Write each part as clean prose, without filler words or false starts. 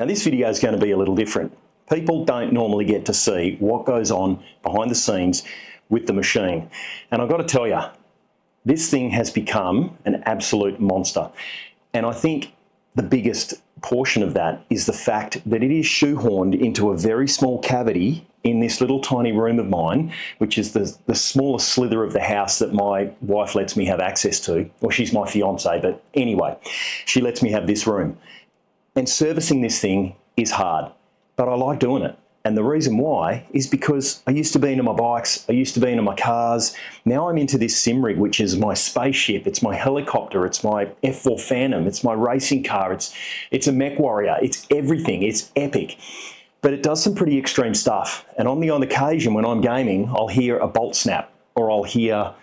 Now this video is going to be a little different. People don't normally get to see what goes on behind the scenes with the machine. And I've got to tell you, this thing has become an absolute monster. And I think the biggest portion of that is the fact that it is shoehorned into a very small cavity in this little tiny room of mine, which is the smallest slither of the house that my wife lets me have access to. Well, she's my fiance, but anyway, she lets me have this room. And servicing this thing is hard, but I like doing it. And the reason why is because I used to be into my bikes, I used to be into my cars. Now I'm into this Simrig, which is my spaceship, it's my helicopter, it's my F4 Phantom, it's my racing car, it's a mech warrior, it's everything, it's epic. But it does some pretty extreme stuff. And on the odd occasion when I'm gaming, I'll hear a bolt snap or I'll hear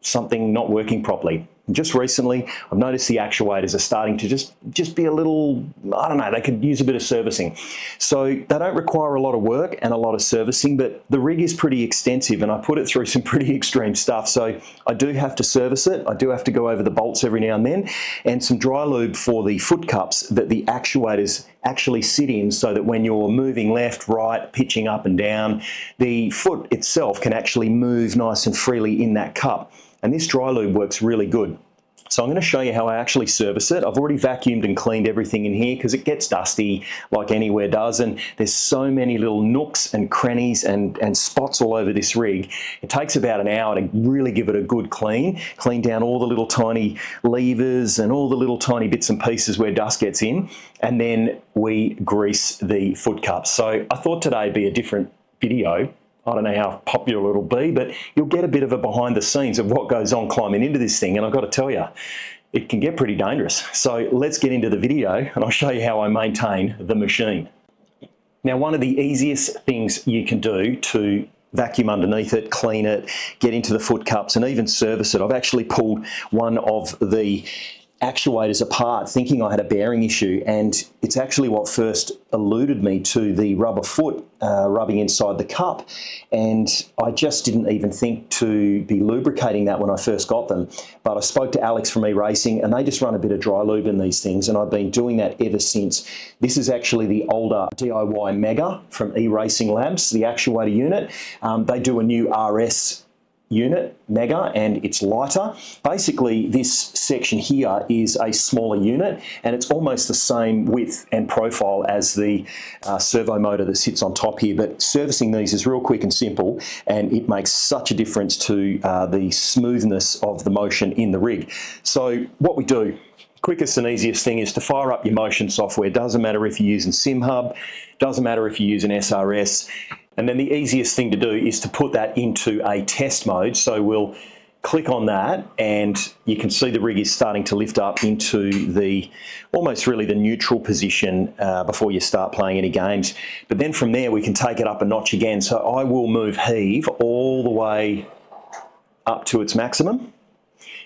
something not working properly. And just recently, I've noticed the actuators are starting to just be a little, I don't know, they could use a bit of servicing. So they don't require a lot of work and a lot of servicing, but the rig is pretty extensive and I put it through some pretty extreme stuff. So I do have to service it. I do have to go over the bolts every now and then, and some dry lube for the foot cups that the actuators actually sit in, so that when you're moving left, right, pitching up and down, the foot itself can actually move nice and freely in that cup. And this dry lube works really good. So I'm going to show you how I actually service it. I've already vacuumed and cleaned everything in here because it gets dusty like anywhere does, and there's so many little nooks and crannies and spots all over this rig. It takes about an hour to really give it a good clean down all the little tiny levers and all the little tiny bits and pieces where dust gets in, and then we grease the foot cups. So I thought today would be a different video. I don't know how popular it'll be, but you'll get a bit of a behind the scenes of what goes on climbing into this thing. And I've got to tell you, it can get pretty dangerous. So let's get into the video and I'll show you how I maintain the machine. Now, one of the easiest things you can do to vacuum underneath it, clean it, get into the foot cups and even service it. I've actually pulled one of the actuators apart thinking I had a bearing issue, and it's actually what first alluded me to the rubber foot rubbing inside the cup, and I just didn't even think to be lubricating that when I first got them. But I spoke to Alex from E-Racing and they just run a bit of dry lube in these things, and I've been doing that ever since. This is actually the older DIY Mega from E-Racing Labs, the actuator unit. They do a new RS unit, Mega, and it's lighter. Basically, this section here is a smaller unit and it's almost the same width and profile as the servo motor that sits on top here, but servicing these is real quick and simple, and it makes such a difference to the smoothness of the motion in the rig. So what we do, quickest and easiest thing is to fire up your motion software. Doesn't matter if you're using SimHub, doesn't matter if you use an SRS. And then the easiest thing to do is to put that into a test mode. So we'll click on that and you can see the rig is starting to lift up into the almost really the neutral position before you start playing any games. But then from there we can take it up a notch again. So I will move heave all the way up to its maximum.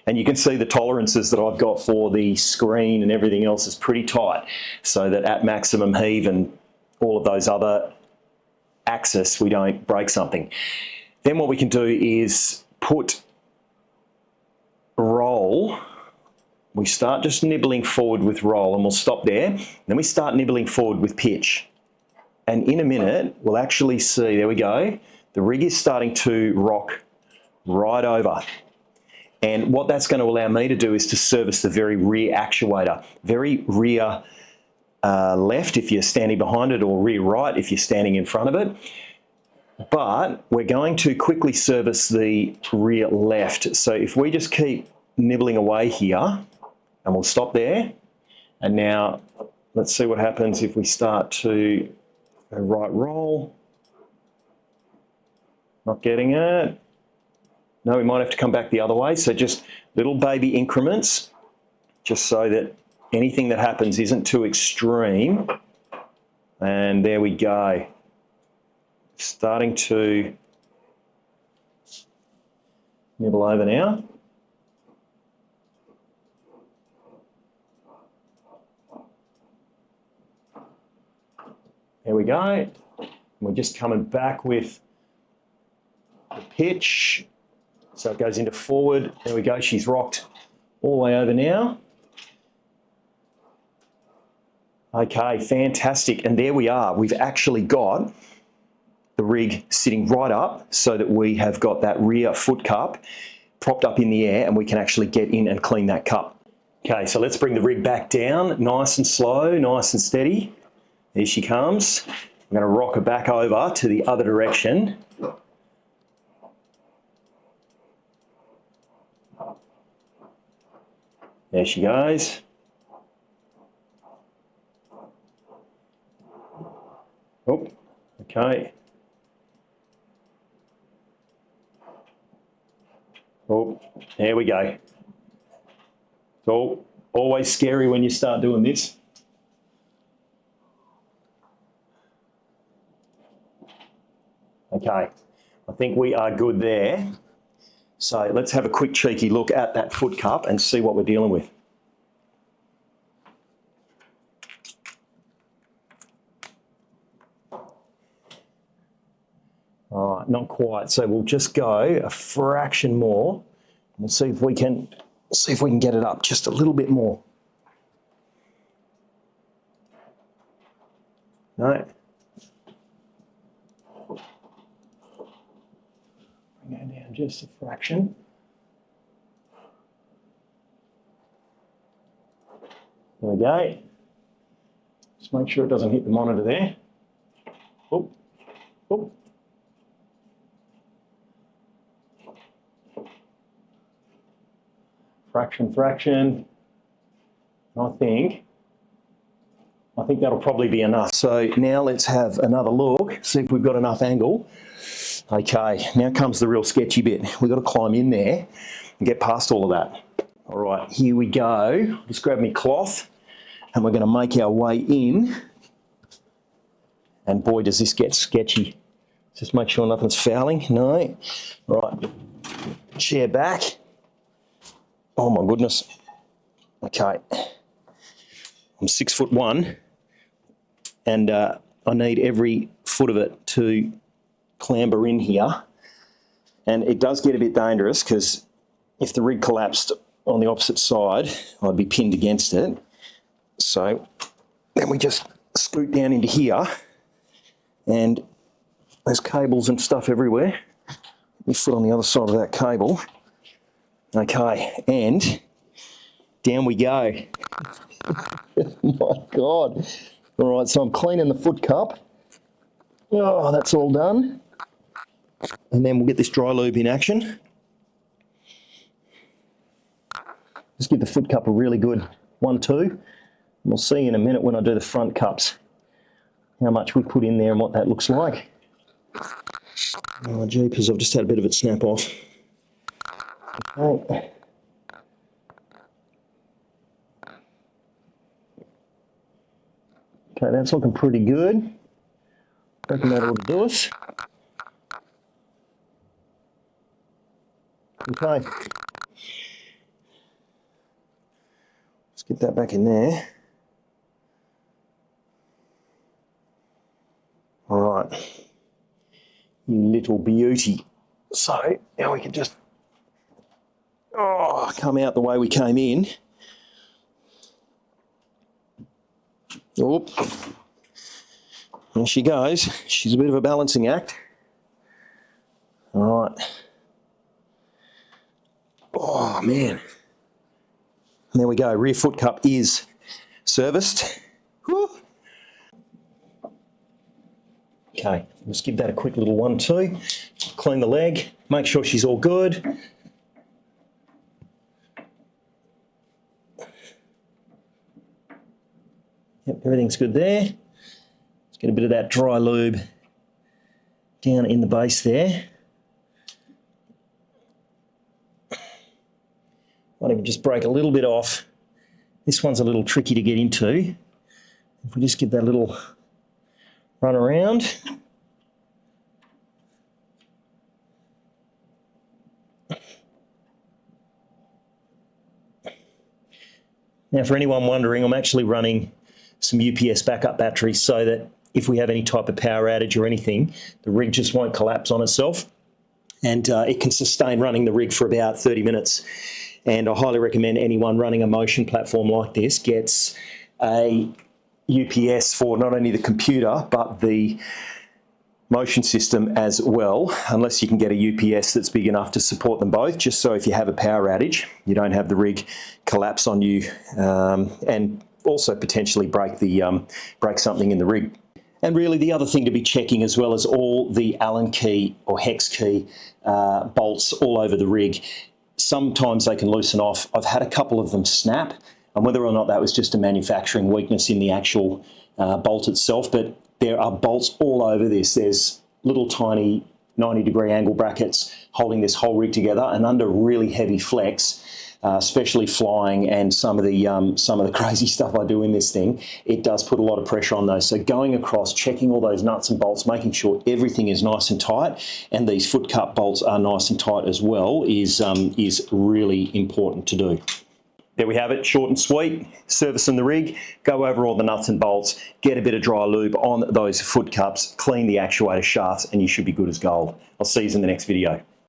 And you can see the tolerances that I've got for the screen and everything else is pretty tight, so that at maximum heave and all of those other axis, we don't break something. Then what we can do is put roll. We start just nibbling forward with roll and we'll stop there. Then we start nibbling forward with pitch. And in a minute, we'll actually see, there we go, the rig is starting to rock right over. And what that's going to allow me to do is to service the very rear actuator, very rear left if you're standing behind it, or rear right if you're standing in front of it. But we're going to quickly service the rear left. So if we just keep nibbling away here, and we'll stop there. And now let's see what happens if we start to go right roll. Not getting it. No, we might have to come back the other way. So just little baby increments, just so that anything that happens isn't too extreme. And there we go. Starting to nibble over now. There we go. We're just coming back with the pitch. So it goes into forward. There we go. She's rocked all the way over now. Okay, fantastic. And there we are. We've actually got the rig sitting right up so that we have got that rear foot cup propped up in the air and we can actually get in and clean that cup. Okay, so let's bring the rig back down, nice and slow, nice and steady. There she comes. I'm going to rock her back over to the other direction. There she goes. Oh, okay. Oh, there we go. It's always scary when you start doing this. Okay, I think we are good there. So let's have a quick cheeky look at that foot cup and see what we're dealing with. All right, not quite. So we'll just go a fraction more. We'll see if we can get it up just a little bit more. No. Bring that down just a fraction. There we go. Just make sure it doesn't hit the monitor there. Oh, oh. Fraction. I think that'll probably be enough. So now let's have another look, see if we've got enough angle. Okay, now comes the real sketchy bit. We've got to climb in there and get past all of that. All right, here we go. Just grab me cloth and we're going to make our way in. And boy, does this get sketchy. Just make sure nothing's fouling. No. All right, chair back. Oh my goodness. Okay. I'm 6'1" and I need every foot of it to clamber in here. And it does get a bit dangerous because if the rig collapsed on the opposite side, I'd be pinned against it. So then we just scoot down into here and there's cables and stuff everywhere. My foot on the other side of that cable. Okay, and down we go. My God. All right, so I'm cleaning the foot cup. Oh, that's all done. And then we'll get this dry lube in action. Just give the foot cup a really good 1-2. And we'll see in a minute when I do the front cups how much we put in there and what that looks like. Oh, jeepers, I've just had a bit of it snap off. Okay. Okay, that's looking pretty good. Reckon that ought to do us. Okay. Let's get that back in there. All right. You little beauty. So now we can just come out the way we came in. Oop. There she goes. She's a bit of a balancing act. All right. Oh, man. And there we go. Rear foot cup is serviced. Woo. Okay, let's give that a quick little 1-2. Clean the leg. Make sure she's all good. Yep, everything's good there. Let's get a bit of that dry lube down in the base there. Might even just break a little bit off. This one's a little tricky to get into. If we just give that little run around. Now, for anyone wondering, I'm actually running some UPS backup batteries so that if we have any type of power outage or anything, the rig just won't collapse on itself. And it can sustain running the rig for about 30 minutes. And I highly recommend anyone running a motion platform like this gets a UPS for not only the computer but the motion system as well, unless you can get a UPS that's big enough to support them both, just so if you have a power outage, you don't have the rig collapse on you, and also potentially break something in the rig. And really the other thing to be checking as well is all the Allen key or hex key bolts all over the rig. Sometimes they can loosen off. I've had a couple of them snap, and whether or not that was just a manufacturing weakness in the actual bolt itself, but there are bolts all over this. There's little tiny 90-degree angle brackets holding this whole rig together, and under really heavy flex, especially flying and some of the crazy stuff I do in this thing, it does put a lot of pressure on those. So going across, checking all those nuts and bolts, making sure everything is nice and tight, and these foot cup bolts are nice and tight as well, is really important to do. There we have it, short and sweet. Servicing the rig, go over all the nuts and bolts, get a bit of dry lube on those foot cups, clean the actuator shafts, and you should be good as gold. I'll see you in the next video.